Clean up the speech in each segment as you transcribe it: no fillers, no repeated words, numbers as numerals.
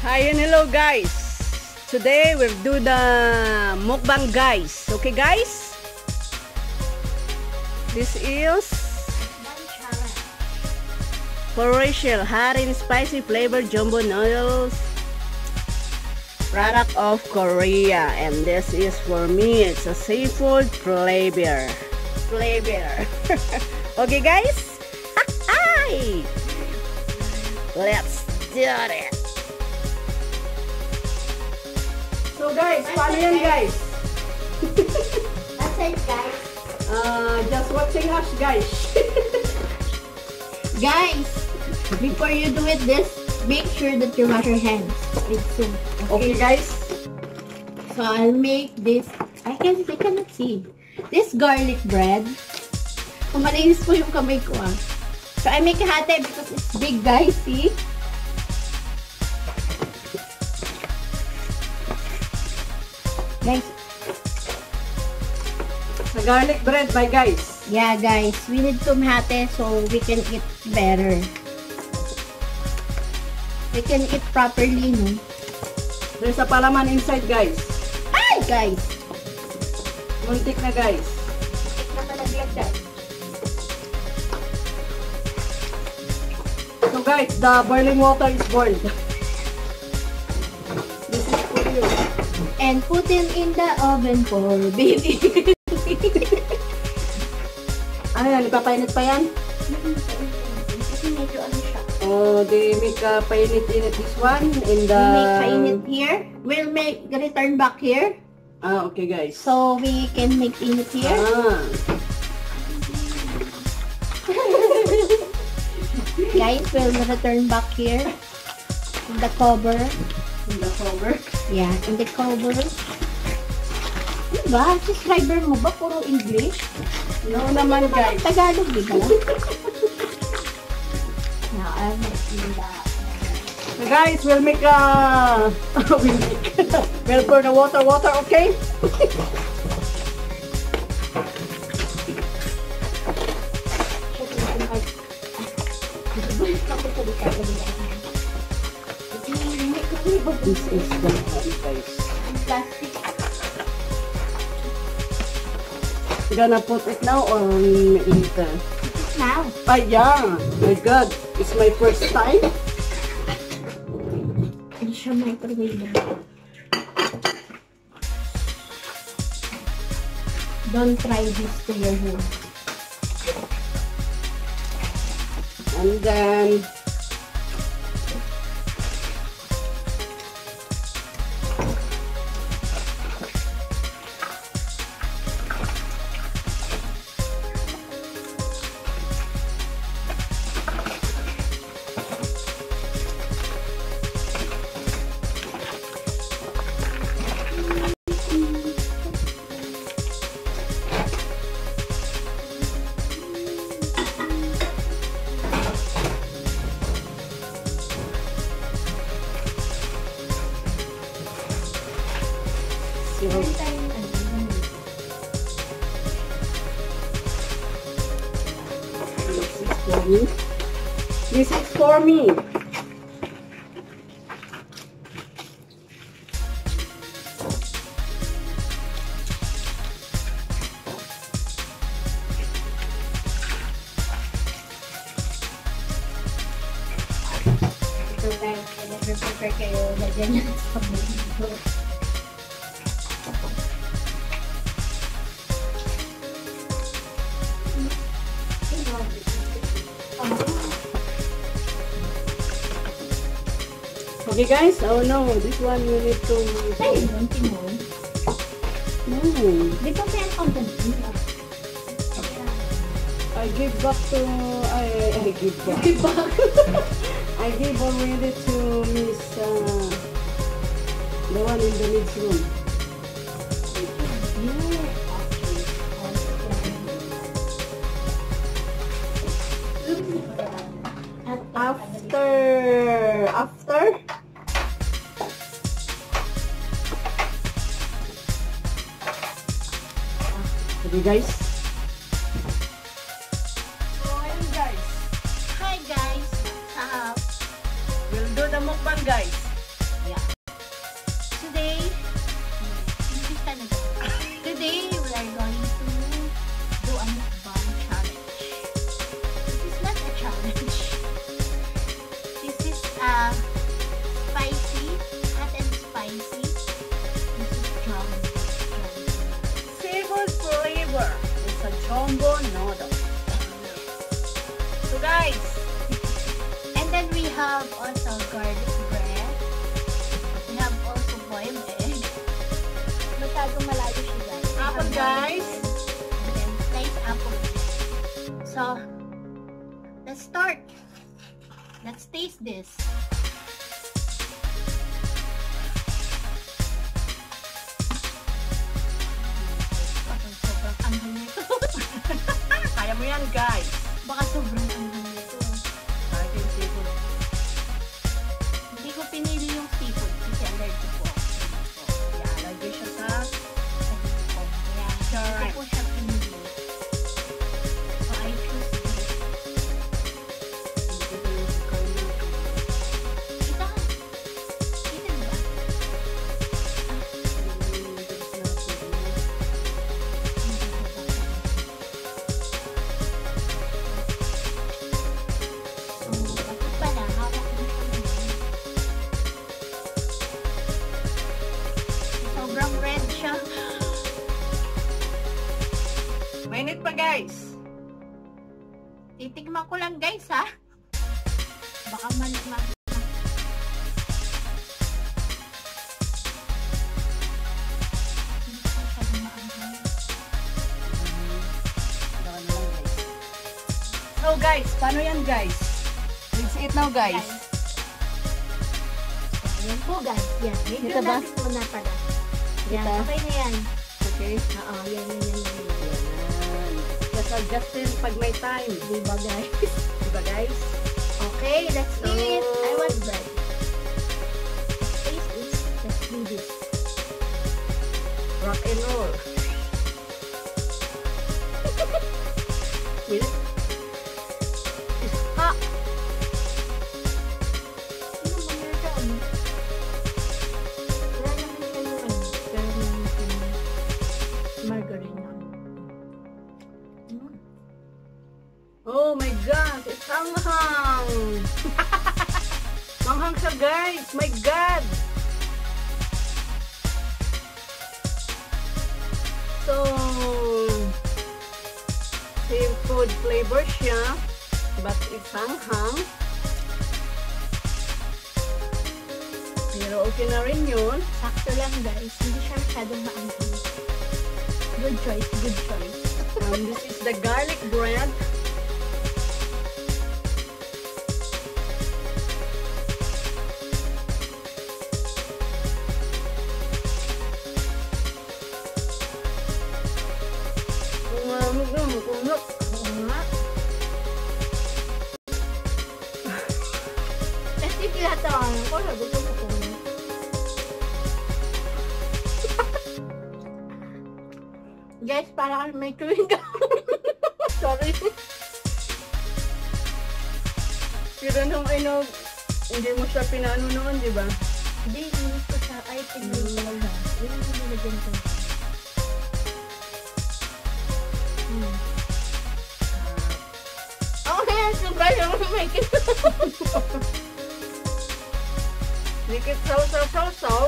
Hi and hello guys. Today we'll do the mukbang guys. Okay guys? This is for Rachel hot and spicy flavored jumbo noodles, product of Korea, and this is for me. It's a seafood flavor. Okay guys? Hi! Let's do it. So guys, paano yan guys? That's it guys. Just watching us guys. Guys, before you do it make sure that you wash your hands with soap. Okay guys? So I'll make this, I cannot see. This garlic bread. Malinis po yung kamay ko ah. So I make hati because it's big guys, see? Guys, Sa garlic bread by guys. yeah guys, we need tumhate so we can eat better. We can eat properly, no? There's a palaman inside guys. Ay, guys! Muntik na guys. Na malaglag guys. So guys, the boiling water is boiled. This is for you. And put it in the oven for baby. Ayan, ipapainit pa yan? Kasi medyo ano siya. Oh, they make a painit-init this one in the... We make painit here. We'll make return back here. Ah, okay guys. So we can make painit here. Ah. Guys, we'll return back here. In the cover. In the cover. Yeah, in the cover. Diba? Subscriber mo ba? Puro English? No naman guys. Tagalog, diba? Now, I'll make that. So guys, we'll make we'll pour the water, okay? This is the guys. Plastic. You gonna put it now or later? Now. Ah, yeah. My God, it's my first time. Hindi siya microwave. Don't try this to your home. And then this is for me. So guys, nag-prepare kayo na ganyan sa mundo. Okay guys, oh no, this one you need to... Ay, don't you know? No, Di ba may accountant? I give back to... I give back. Di ba? I gave already to Miss, the one in the next room. At After, okay guys. So ayun guys. hi guys. We'll do the mukbang guys. So guys, And then we have also garlic bread. We have also boiled egg. Masyadong malayo siya, guys. We Apple, have boiled guys. egg. And then sliced apple. So, let's start. Let's taste this. Sobrang anghang nito. kaya mo yan guys. Baka sobrang anghang nito. Kahit yung seafood. Hindi ko pinili yung seafood kasi allergic po. Yeah, lagay siya sa Kaya Alright. hindi ko po siya pinili. So I choose this. Kita ka. Kita ba? So, bakit pala? Hawak ko siya ngayon. Sobrang red siya. Mainit pa guys. Titigman ko lang guys ha. Baka Hindi ko masyadong maanghang. So guys, paano yan guys? Let's eat now guys. Yan po guys. Yan. Medyo Kita ba? lapit mo na pala. Yan. Kita? Okay na yan. Okay. Oo. Yan. Yan. Just adjustin pag may time. Diba guys? Diba guys? Okay. Let's So- eat. I want bread. Let's taste this. Let's do this. Rock and roll. Wait. Ah! Ano ba meron dyan? Wala naman siya yung ano. Pero meron siyang margarine. Oh my God! It's hanghang! Manghang siya guys! My God! So, seafood flavor siya, but it's hanghang. Pero okay na rin yun. Sakto lang guys. Hindi siya masyadong maanghang. Good choice. Good choice. This is the garlic bread. Oo nga. Kasi tinatawan ko. Sabi ko ko. Guys, parang may chewing gum. Sorry. Pero nung hindi mo siya pinano noon, di ba? Hindi, hindi ko siya. Ay, pinili ko lang. Hindi nilagyan ko. Okay, sobra yung may Dikit saw.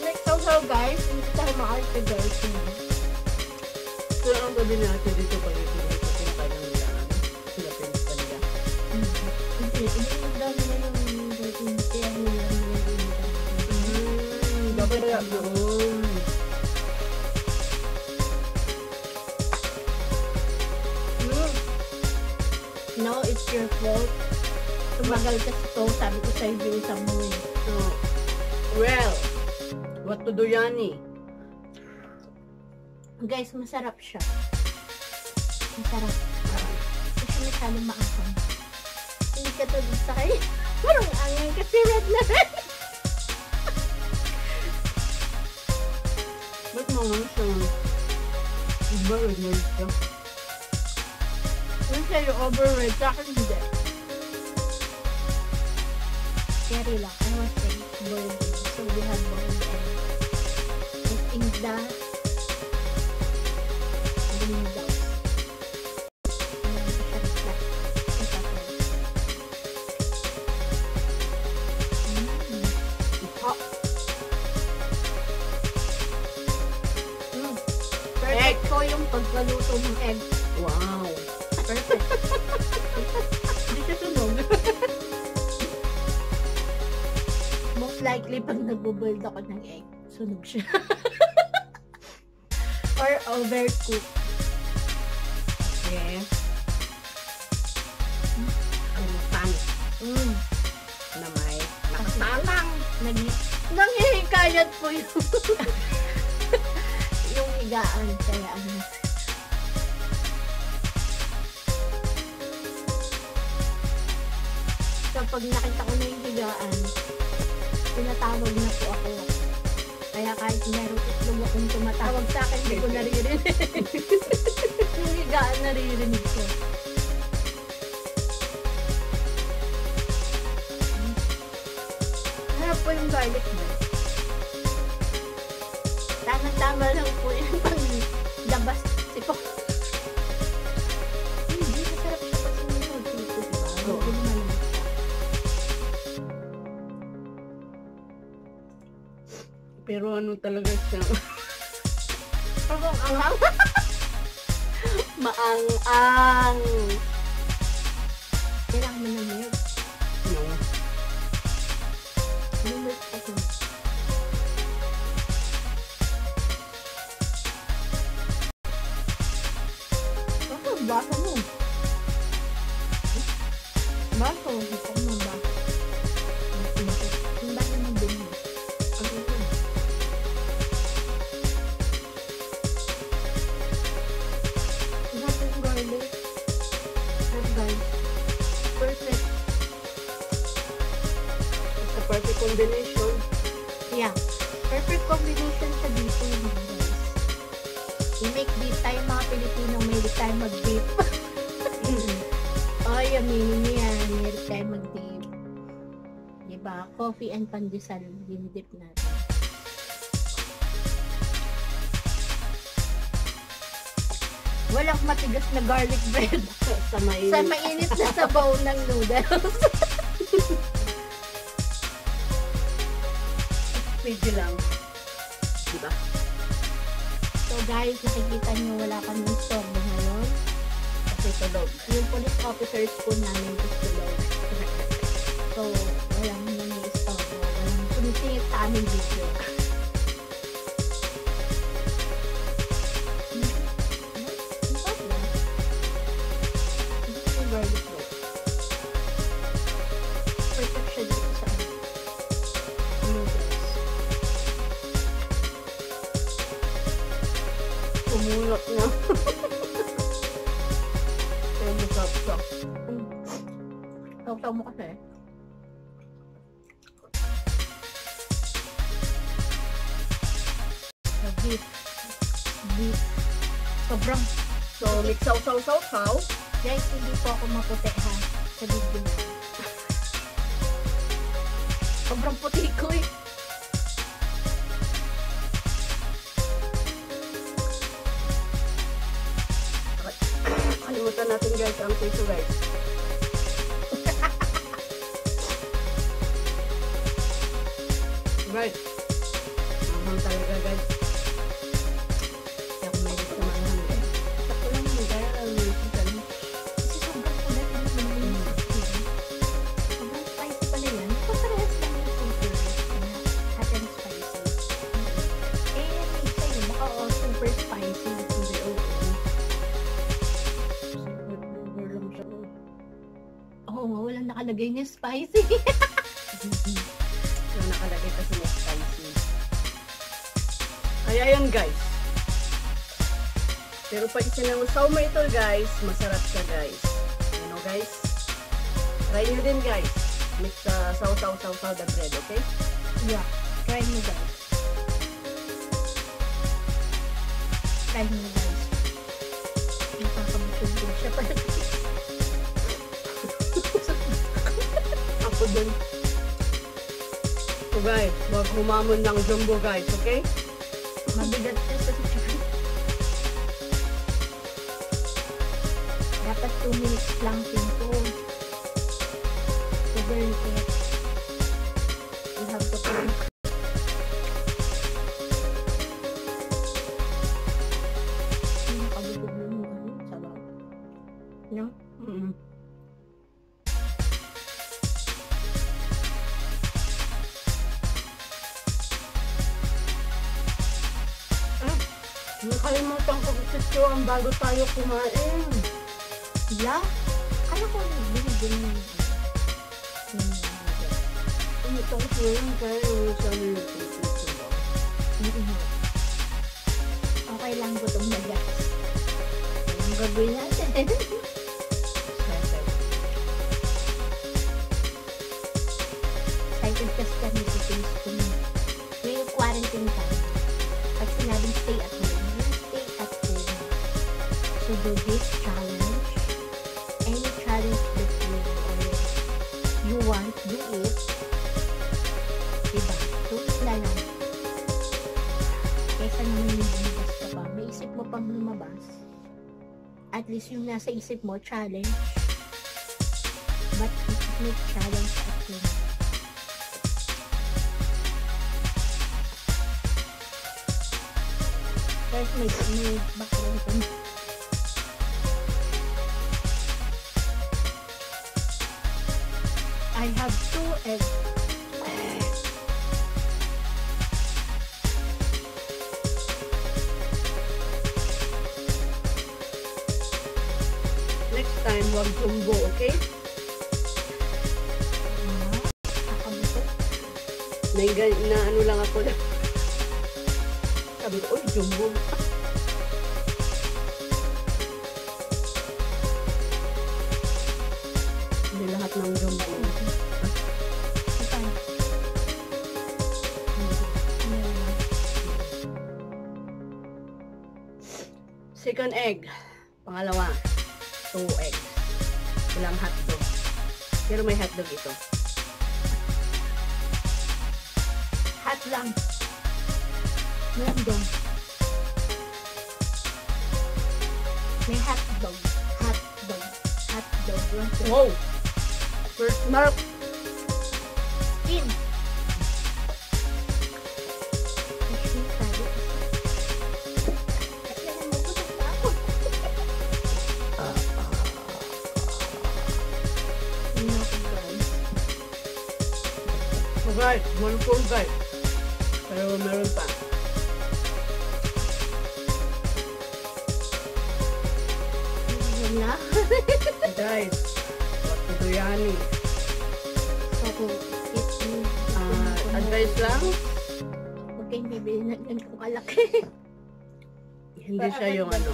Like, so guys, hindi tayo maarte guys. So, ang sabi natin dito pag ito pinakailang nila. Sila pinis talaga. Hindi mo dami na yung dating kaya nila Dapat kaya doon. No, it's your fault. Tumagal ka sa to, sabi ko sa'yo bilisan mo eh. So, well, what to do yan eh? Guys, masarap siya. Masarap. Hindi siya masyadong maanghang. Hindi ka tulad sa kayo. Parang angin kasi red na red. Ba't mo nga siya? Iba rin na siya. Yung sa'yo overrated, sa akin hindi. Carry lang. I want to boiled egg. So we have boiled egg. With the noodles. And then siya flat. Ito po. Hot. Perfect po yung pagkaluto ng egg. Wow. Perfect. likely pag nagbo-boiled ako ng egg, sunog siya. Or overcooked. Okay. Ang matan na may nakasalang. Nanghihikayat po yung yung higaan. Kaya ano. Kapag nakita ko na yung higaan, tinatawag na po ako. Kaya kahit meron itlog akong tumatawag sa akin, hindi ko naririnig. Yung higaan naririnig ko. Harap po yung garlic bread. Tama-tama lang po yung pang-labas sipok. Hindi, masarap siya kasi yung dito, diba? Oo. Hindi naman siya. Pero ano talaga siya? Parang anghang. Maang-ang. Kailangan mo ng milk. No. Yung milk kasi. Ano, baso mo? Baso, gusto ko ng baso. Yung baso mo din mo. Ano yun? Sarap yung garlic. Sarap, guys. Perfect. It's the perfect combination. Yeah. Perfect combination siya dito, guys. We make beef tayo mga Pilipino, may tayo mag-beef. Ay, aminin niyo yan. May tayo mag-beef. Diba? Coffee and pandesal, dinidip natin. Walang matigas na garlic bread Sa mainit. sa mainit na sabaw ng noodles. Medyo lang. Diba? So guys, nakikita niyo wala kaming storbo ngayon. Kasi tulog. Yung police officers po namin is tulog. So, walang nangyayistorbo. Walang sumisingit sa aming video. Garlic bread. Perfect siya dito sa noodles. Kumulot na. Pero masarap siya. Taw-taw mo kasi. Beef. Beef. Sobrang. So, mix-saw-saw-saw-saw. Guys, hindi po ako maputi ha. Sa video na. Sobrang puti ko eh. Kalimutan natin guys ang piso guys. Right. Mahal talaga guys. Kaya kung may gusto mahal guys. Sakto lang mo kaya chicken. Kasi sobrang kulat yung sobrang spicy pala yan. Ito parehas lang yung super hot and spicy. Eh, may isa yun. Baka super spicy. Hindi okay. Super lang siya. Oo nga, walang nakalagay niya spicy. So, nakalagay kasi may spicy. Kaya yan guys. Pero pag sinausaw mo ito guys, masarap siya guys. You know guys? Try nyo din guys. Mix saw-saw-saw-saw the bread, okay? Yeah, try mo guys. Try mo guys. Nakakabusog din siya pala. Ako din. So guys, huwag humamon ng jumbo guys, okay? Mabigat siya sa chicken. Dapat 2 minutes lang pinto. To burn it. You have to burn. Nakabusog yun yung ano, sabaw. No? Mm-hmm. Nakalimutan ko ang bago tayo kumain. La? Kaya ko din. Pumunta ko yun kaya sa amin yung pipito. Okay lang gutom na guys. Ang gagawin natin. Excited kasi kami sa taste ko na. May quarantine time. Pag sinabing stay at home, yung stay at home. So do this challenge. Any challenge that you want, do it. Diba? Tulis na lang. Kesa naman yung lumabas ka pa. May isip mo pang lumabas. At least yung nasa isip mo, challenge. But make challenge at home. Guys, may background ko. I have 2 eggs. Next time, wag jumbo, okay? Nakabuto. Na ano lang ako na. Sabi ko, uy, jumbo. Hindi lahat ng jumbo. Second egg. Pangalawa, 2 eggs. Walang hotdog. Pero may hotdog ito. Hot lang. Random. May hotdog. Hotdog. Hotdog. Wow! First mark. Skin. So guys, one full guys. Pero meron pa. Na. Guys, what to do yan eh. So, Advice lang, huwag kayong bibili na ganito kalaki. hindi siya yung ano.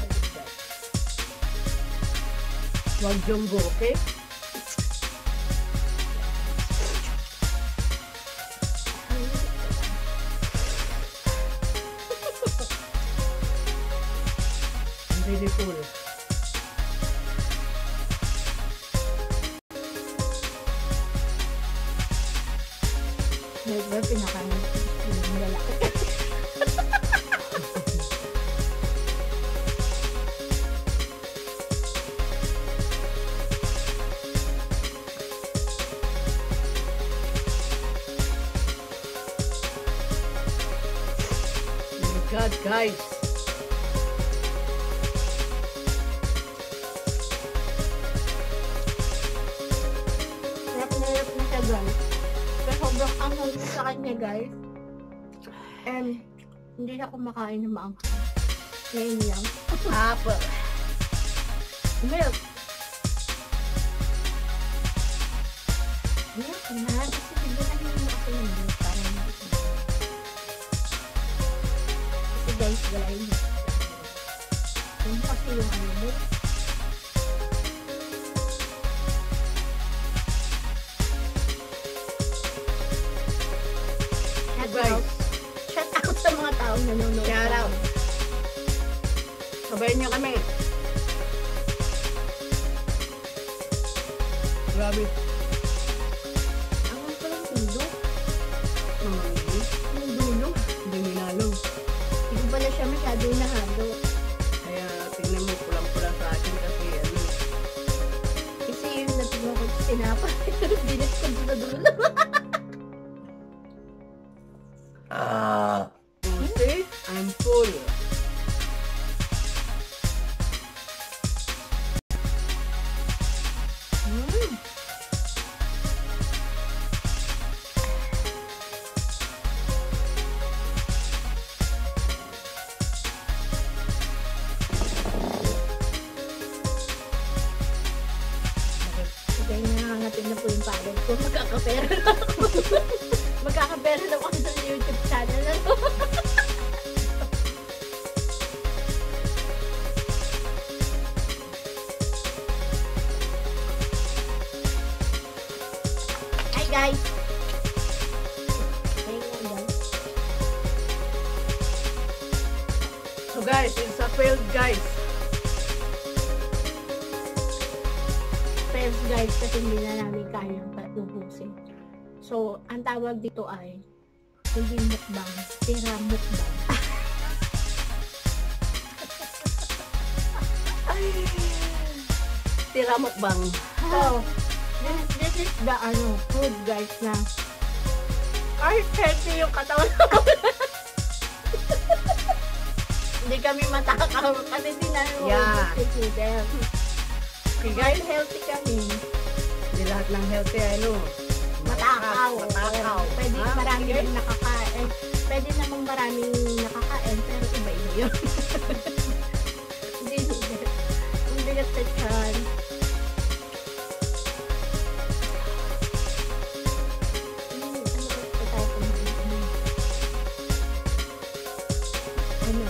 Wag jumbo, okay? Really cool. Never pinakain yung lalaki. Oh my God, guys. Hirap na siya guys. Pero sobrang anghang ko sa kanya guys. And hindi na kumakain ng maanghang. Ngayon lang. Apple. Milk. Milk na. Kasi bigyan mo kasi ng milk para makikita. Kasi guys, wala yung milk. Yung kasi yung ano milk. Guys, Shout out sa mga taong nanonood. shout out. Sabayan niyo kami. Grabe. Ang ko lang dulo. Hindi Ang dulo. minalo. Hindi ko pala siya masyado nahalo. Kaya tingnan mo, pulang-pula sa akin kasi ano. Kasi yung natignan ko sa tinapay. Dinit ko sa dulo. See? I'm full. magkakapera na ako. Magkakapera na ako sa YouTube channel na to. Hi guys! So guys, it's a failed guys. Friends guys, kasi hindi na namin kayang ubusin. So, ang tawag dito ay hindi mukbang, tira mukbang. Tira mukbang. So, this is the food guys na ay, healthy yung katawan ko. Hindi kami matakaw kasi hindi namin Yeah. food. Okay Guys, guys, healthy kami. hindi lahat ng healthy ano. Matakaw. Matakaw. Pwede Ah, marami sige. rin nakakain. Pwede namang maraming nakakain, pero iba-iba yun. Hindi. Ang bigat sa tiyan. Ano ba tayo kumain? Ano?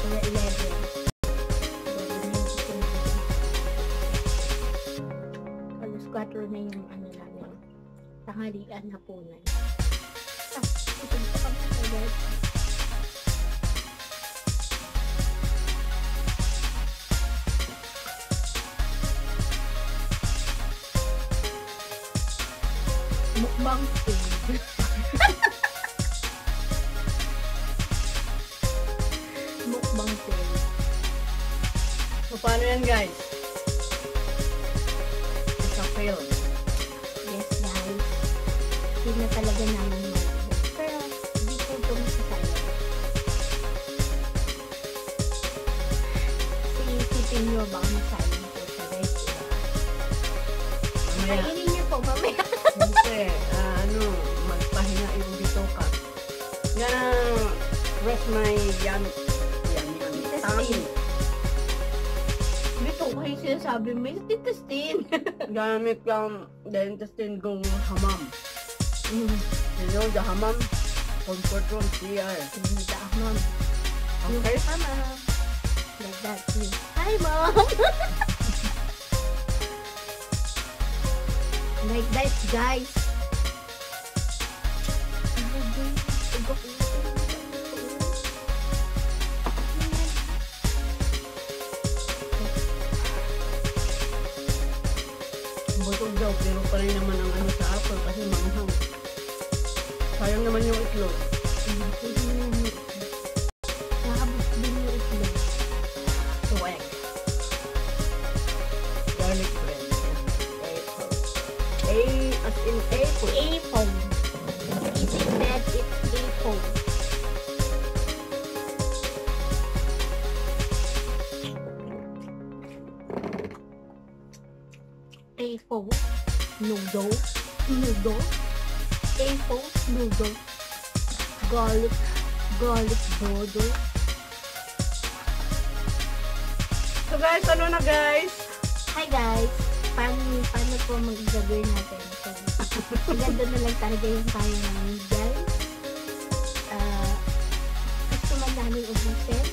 Kaya 11. Alas 4 na yung ano namin. Tanghalian, hapunan. Busog pa kami agad. Mukbang food. Mukbang food. So paano yan guys? It's a failed. Yes, guys. Hindi na talaga namin maubos. Pero, di po ito masasaya. Kasi isipin nyo, baka masayang po siya, guys. Diba? Mamaya, Kainin nyo po, mamaya. siyempre, ano, magpahinga yung bitoka. Yan ang rest my yan. Intestine. Dito kayo sinasabi, may intestine. Gamit kang the intestine kong hamam. You know the hamam? Comfort room, CR. Sinita, mom. Okay? Mama. Like that. Hi, mom. Like that, guys. Butog daw, pero pa rin naman ang ano sa apple kasi manghang. Sayang naman yung itlog. Nakabot din yung itlog. So egg. Garlic bread. And apple. A as in apple. Apple. Eating that, it's apple. Apple. Noodle. Noodle. Apple. Noodle. Garlic. Garlic noodle. So guys, ano na guys? Hi guys! Paano po mag-gagawin natin? So, ganda na lang talaga yung kaya namin guys. Gusto man namin ubusin.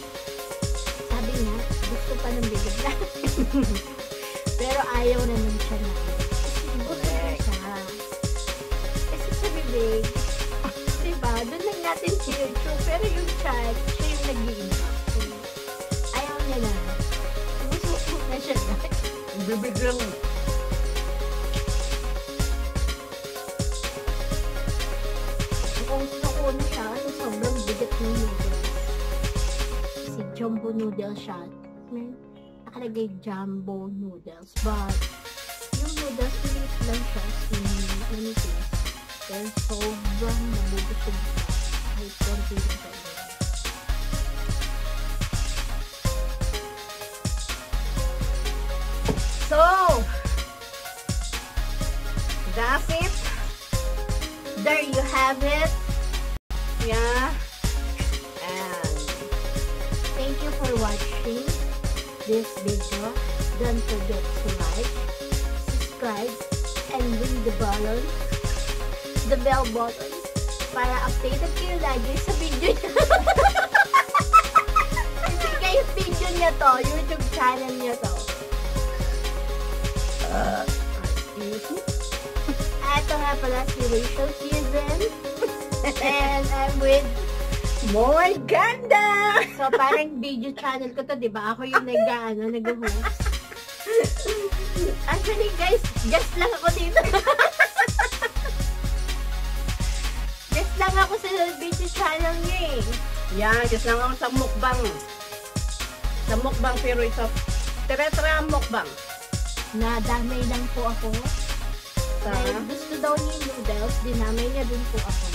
Sabi nga, gusto pa ng bibig natin. Pero ayaw naman siya namin. Kasi gusto na siya. Kasi sa bibig, diba, doon lang natin si YouTube. Pero yung chat, siya yung nag-iimbak. So, ayaw niya na. Gusto na siya guys. Bibig lang. Nakuha na siya kasi sobrang bigat ng noodles. Kasi jumbo noodles siya. May nakalagay jumbo noodles. But, yung noodles, maliit lang siya in manipis. Pero sobrang nabubusog siya. Kahit konti lang kayo. So, that's it. There you have it. Yeah. And Thank you for watching this video. Don't forget to like, subscribe, and ring the bell the bell button para updated kayo lagi sa video niya. Kasi kayo video niya to, YouTube channel niya to. Excuse me? Ito nga pala si Rachel Susan. And I'm with More ganda! So, parang video channel ko to, di ba? Ako yung nag-host. Actually, guys, guest lang ako dito. Guest lang ako sa video channel niya eh. Yan, gusto lang ako sa mukbang. Sa mukbang, pero ito, tere-tere mukbang. Nadamay lang po ako. Sa, Dahil gusto daw niya noodles, dinamay niya din po ako.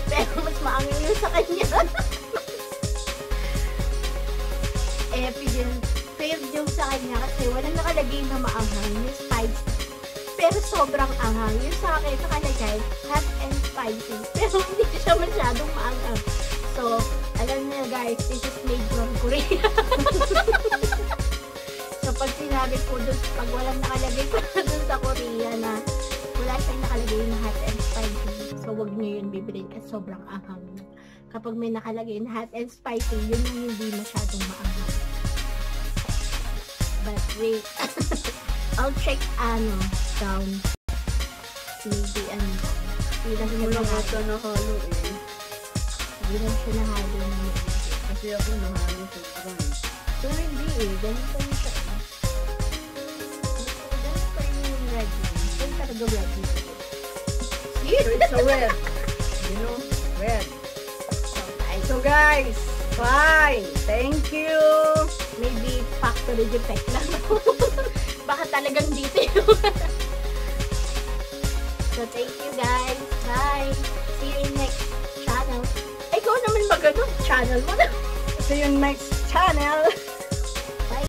Pero mas maangin yun sa kanya. Eh, failed yung sa kanya kasi walang nakalagay na maanghang, yung spicy. Pero sobrang anghang. Yung sa akin nakalagay, hot and spicy. Pero hindi siya masyadong maanghang. So, alam niyo guys, this is made from Korea. So, pag sinabi po dun, pag walang nakalagay po dun sa Korea na wala siyang nakalagay na hot and spicy, so wag niyo yun bibilin kasi sobrang anghang. Kapag may nakalagay na hot and spicy, yun yung hindi masyadong maanghang. But wait, I'll check down. Maybe hindi lang siya wala nahalo. ka nahalo eh. Hindi lang siya nahalo na yun. Kasi ako nahalo sa parang. So hindi eh, ganito yung siya. Ganito yung red. Ganito talaga red. So it's a red. You know, red. So guys, fine. Thank you. Maybe factory defect lang. Baka talagang dito yun. So thank you guys. Bye. See you in next channel. Ay, ikaw naman mag-ano. Channel mo na. See you in next channel.